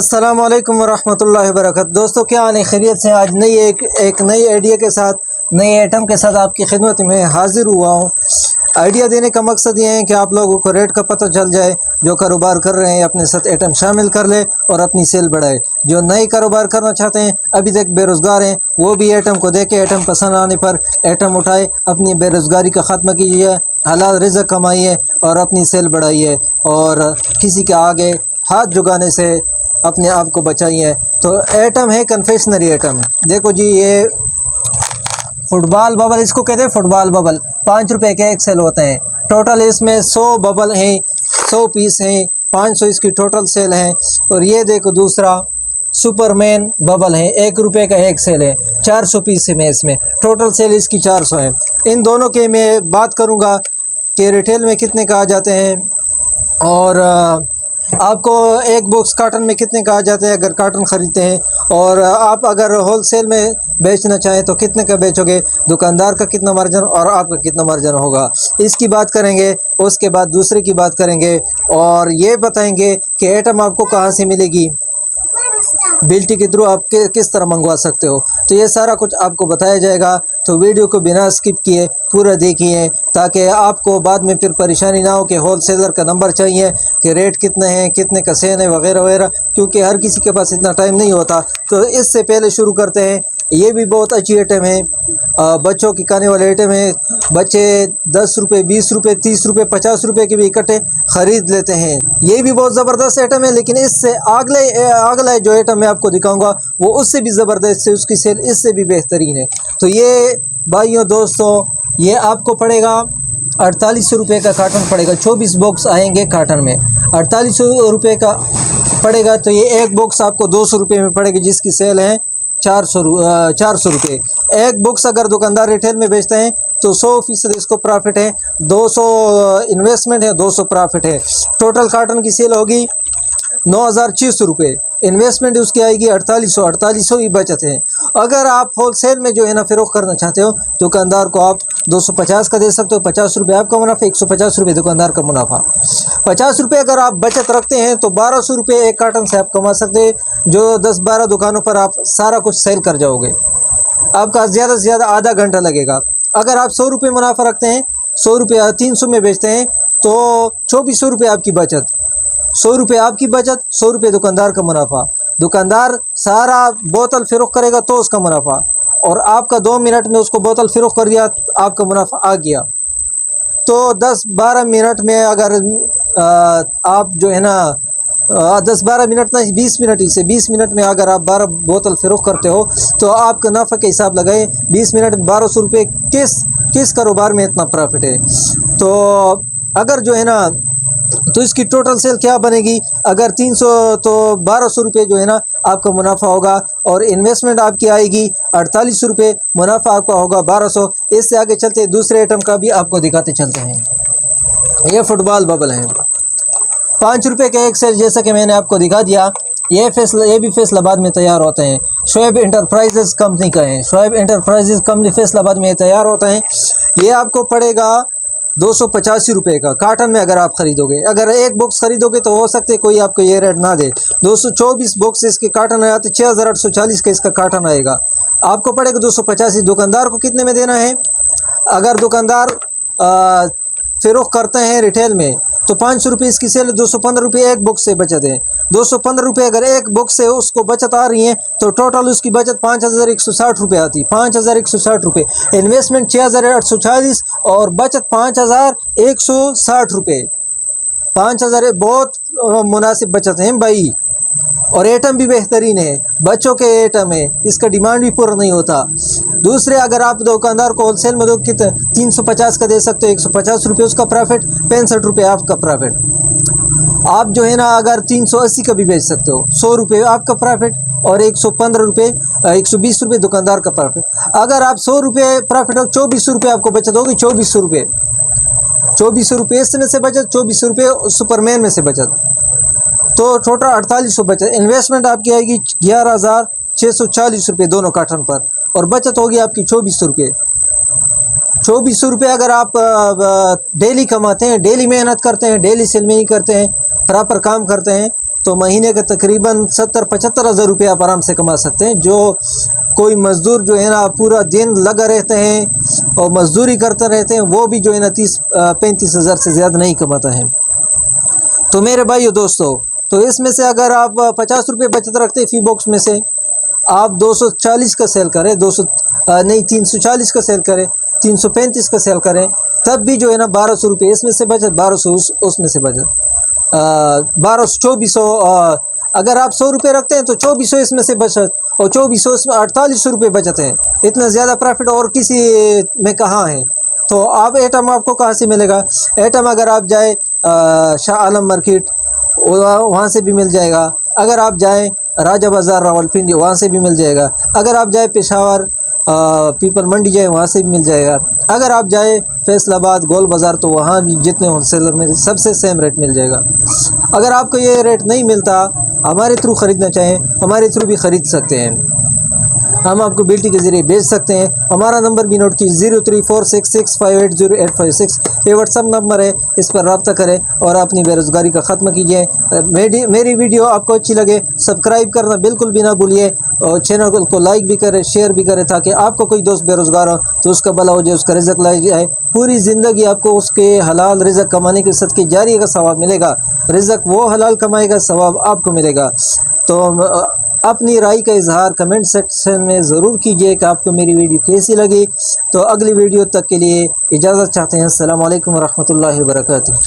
अस्सलाम वालेकुम वरहमतुल्लाहि वबरकातुहू। दोस्तों क्या हाल है, खैरियत से। आज एक नई आइडिया के साथ, नए आइटम के साथ आपकी खिदमत में हाजिर हुआ हूँ। आइडिया देने का मकसद ये है कि आप लोगों को रेट का पता चल जाए। जो कारोबार कर रहे हैं अपने साथ आइटम शामिल कर ले और अपनी सेल बढ़ाए। जो नए कारोबार करना चाहते हैं, अभी तक बेरोज़गार हैं, वो भी आइटम को देखे, आइटम पसंद आने पर आइटम उठाए, अपनी बेरोज़गारी का ख़त्म कीजिए, हलाल रिज़्क़ कमाइए और अपनी सेल बढ़ाइए और किसी के आगे हाथ झुकाने से अपने आप को बचाइए। तो आइटम है कन्फेक्शनरी आइटम। देखो जी, ये फुटबॉल बबल इसको कहते हैं। फुटबॉल बबल 5 रुपए के एक सेल होते हैं। टोटल इसमें 100 बबल हैं, 100 पीस हैं, 500 इसकी टोटल सेल है। और ये देखो दूसरा सुपरमैन बबल है, 1 रुपये का एक सेल है, 400 पीस में इसमें टोटल सेल इसकी 400 है। इन दोनों के मैं बात करूँगा कि रिटेल में कितने का आ जाते हैं और आपको एक बॉक्स कार्टन में कितने का आ जाते हैं अगर कार्टन ख़रीदते हैं। और आप अगर होलसेल में बेचना चाहें तो कितने का बेचोगे, दुकानदार का कितना मार्जिन और आपका कितना मार्जिन होगा, इसकी बात करेंगे। उसके बाद दूसरे की बात करेंगे और ये बताएंगे कि आइटम आपको कहाँ से मिलेगी, बिल्टी के थ्रू आप किस तरह मंगवा सकते हो। तो ये सारा कुछ आपको बताया जाएगा। तो वीडियो को बिना स्किप किए पूरा देखिए ताकि आपको बाद में फिर परेशानी ना हो कि होलसेलर का नंबर चाहिए, कि रेट कितने हैं, कितने का सेल है वगैरह वगैरह, क्योंकि हर किसी के पास इतना टाइम नहीं होता। तो इससे पहले शुरू करते हैं। ये भी बहुत अच्छी आइटम है, बच्चों की खाने वाले आइटम है। बच्चे 10 रुपये, 20 रुपये, 30 रुपये, 50 रुपये के भी इकट्ठे ख़रीद लेते हैं। ये भी बहुत ज़बरदस्त आइटम है, लेकिन इससे अगला जो आइटम मैं आपको दिखाऊंगा वो उससे भी ज़बरदस्त है, उसकी सेल इससे भी बेहतरीन है। तो ये भाइयों दोस्तों, ये आपको पड़ेगा 48 रुपये का कार्टन पड़ेगा। 24 बॉक्स आएंगे कार्टन में, 48 रुपये का पड़ेगा। तो ये एक बॉक्स आपको 200 रुपये में पड़ेगी, जिसकी सेल है 400 रुपये। एक बुक्स अगर दुकानदार रिटेल में बेचते हैं तो 100% इसको प्रॉफिट है, 200 इन्वेस्टमेंट है, 200 प्रॉफिट है। टोटल कार्टन की सेल होगी 9600 रुपये, इन्वेस्टमेंट उसकी आएगी 4800 ही बचत है। अगर आप होलसेल में जो है ना फ़रोख्त करना चाहते हो, दुकानदार को आप 250 का दे सकते हो, 50 रुपये आपका मुनाफा, 150 रुपये दुकानदार का मुनाफा। 50 रुपये अगर आप बचत रखते हैं तो 1200 रुपये एक कार्टन से आप कमा सकते हैं, जो 10-12 दुकानों पर आप सारा कुछ सेल कर जाओगे। आपका ज़्यादा से ज़्यादा आधा घंटा लगेगा। अगर आप 100 रुपये मुनाफा रखते हैं, 100 रुपये 300 में बेचते हैं तो 2400 रुपये आपकी बचत, 100 रुपये आपकी बचत, 100 रुपये दुकानदार का मुनाफा। दुकानदार सारा बोतल फ़रोख्त करेगा तो उसका मुनाफा, और आपका 2 मिनट में उसको बोतल फ़रोख्त कर दिया तो आपका मुनाफा आ गया। तो 10-12 मिनट में अगर आप जो है ना 10-12 मिनट ना 20 मिनट ही से 20 मिनट में अगर आप 12 बोतल फ़रोख्त करते हो तो आपका नफ़ा के हिसाब लगाए 20 मिनट में 1200 रुपये किस कारोबार में इतना प्रॉफिट है। तो अगर जो है ना, तो इसकी टोटल सेल क्या बनेगी, अगर 300 तो 1200 रुपये जो है ना आपका मुनाफा होगा, और इन्वेस्टमेंट आपकी आएगी 48 रुपये, मुनाफा आपका होगा 1200। इससे आगे चलते दूसरे आइटम का भी आपको दिखाते चलते हैं। ये फुटबॉल बबल है, 5 रुपये का एक सेल, जैसा कि मैंने आपको दिखा दिया। ये भी फैसलाबाद में तैयार होते हैं, शोएब इंटरप्राइजेज़ कंपनी का है। शोएब इंटरप्राइजेज़ कंपनी फैसलाबाद में तैयार होता है। ये आपको पड़ेगा 285 रुपये का कार्टन में अगर आप ख़रीदोगे। अगर एक बॉक्स ख़रीदोगे तो हो सकते कोई आपको ये रेट ना दे। 224 बॉक्स इसके कार्टन आते, 6840 का इसका कार्टन आएगा, आपको पड़ेगा 285। दुकानदार को कितने में देना है, अगर दुकानदार फ़रोख्त करते हैं रिटेल में तो 500 रुपये इसकी सेल, 215 रुपये एक बॉक्स से बचत है। 215 रुपये अगर एक बॉक्स से उसको बचत आ रही है तो टोटल उसकी बचत 5160 रुपये आती, 5160 रुपये। इन्वेस्टमेंट 6840 और बचत 5160 रुपये। 5000 बहुत मुनासिब बचत है भाई। और आइटम भी बेहतरीन है, बच्चों के आइटम है, इसका डिमांड भी पूरा नहीं होता। दूसरे अगर आप दुकानदार को होलसेल में दो कितने 350 का दे सकते हो, 150 रुपये उसका प्रॉफिट, 65 रुपये आपका प्रॉफिट। आप जो है ना अगर 380 का भी बेच सकते हो, 100 रुपये आपका प्रॉफिट और 115 रुपये 120 रुपये दुकानदार का प्रॉफिट। अगर आप 100 रुपये प्रॉफिट हो, 2400 रुपये आपको बचत होगी। 2400 रुपये, 2400 रुपये इसमें से बचत, 2400 रुपये सुपरमैन में से बचत, तो टोटल 4800 बचत। इन्वेस्टमेंट आपकी आएगी 11640 रुपये दोनों कार्टन पर, और बचत होगी आपकी 2400 रुपये। 2400 रुपये अगर आप डेली कमाते हैं, डेली मेहनत करते हैं, डेली सेल में ही करते हैं, प्रॉपर काम करते हैं, तो महीने का तकरीबन 70-75 हज़ार रुपये आप आराम से कमा सकते हैं। जो कोई मज़दूर जो है ना पूरा दिन लगा रहते हैं और मज़दूरी करते रहते हैं, वो भी जो है ना 30-35 हज़ार से ज़्यादा नहीं कमाता है। तो मेरे भाइयों दोस्तों, तो इसमें से अगर आप 50 रुपये बचत रखते हैं फी बॉक्स में से, आप 240 का सेल करें, 340 का सेल करें, 335 का सेल करें, तब भी जो है ना 1200 रुपये इसमें से बचत, 1200 उसमें से बचत, 2400। अगर आप 100 रुपये रखते हैं तो 2400 इसमें से बचत, और 2400 इसमें 4800 रुपये बचत है। इतना ज़्यादा प्रॉफिट और किसी में कहाँ है। तो आप एटम आपको कहाँ से मिलेगा? एटम अगर आप जाए शाह आलम मार्केट, वहाँ से भी मिल जाएगा। अगर आप जाएं राजा बाज़ार रावलपिंडी, वहाँ से भी मिल जाएगा। अगर आप जाए पेशावर पीपल मंडी जाए, वहाँ से भी मिल जाएगा। अगर आप जाए फैसलाबाद गोल बाज़ार, तो वहाँ भी जितने होलसेलर में सबसे सेम रेट मिल जाएगा। अगर आपको ये रेट नहीं मिलता, हमारे थ्रू ख़रीदना चाहें, हमारे थ्रू भी ख़रीद सकते हैं। हम आपको बिल्टी के ज़रिए भेज सकते हैं। हमारा नंबर भी नोट कीजिए 0346658086। ये व्हाट्सअप नंबर है, इस पर रब्ता करें और अपनी बेरोज़गारी का ख़त्म कीजिए। मेरी वीडियो आपको अच्छी लगे, सब्सक्राइब करना बिल्कुल भी ना भूलिए, और चैनल को लाइक भी करें, शेयर भी करें, ताकि आपको कोई दोस्त बेरोज़गार हो तो उसका भला हो जाए, उसका रिज़्क़ लाई जाए। पूरी ज़िंदगी आपको उसके हलाल रिज़्क़ कमाने के सदक़े जारी का सवाब मिलेगा। रिज़्क़ वो हलाल कमाएगा, सवाब आपको मिलेगा। तो अपनी राय का इजहार कमेंट सेक्शन में ज़रूर कीजिए कि आपको मेरी वीडियो कैसी लगी। तो अगली वीडियो तक के लिए इजाज़त चाहते हैं। अस्सलाम वालेकुम व रहमतुल्लाहि व बरकातुहू।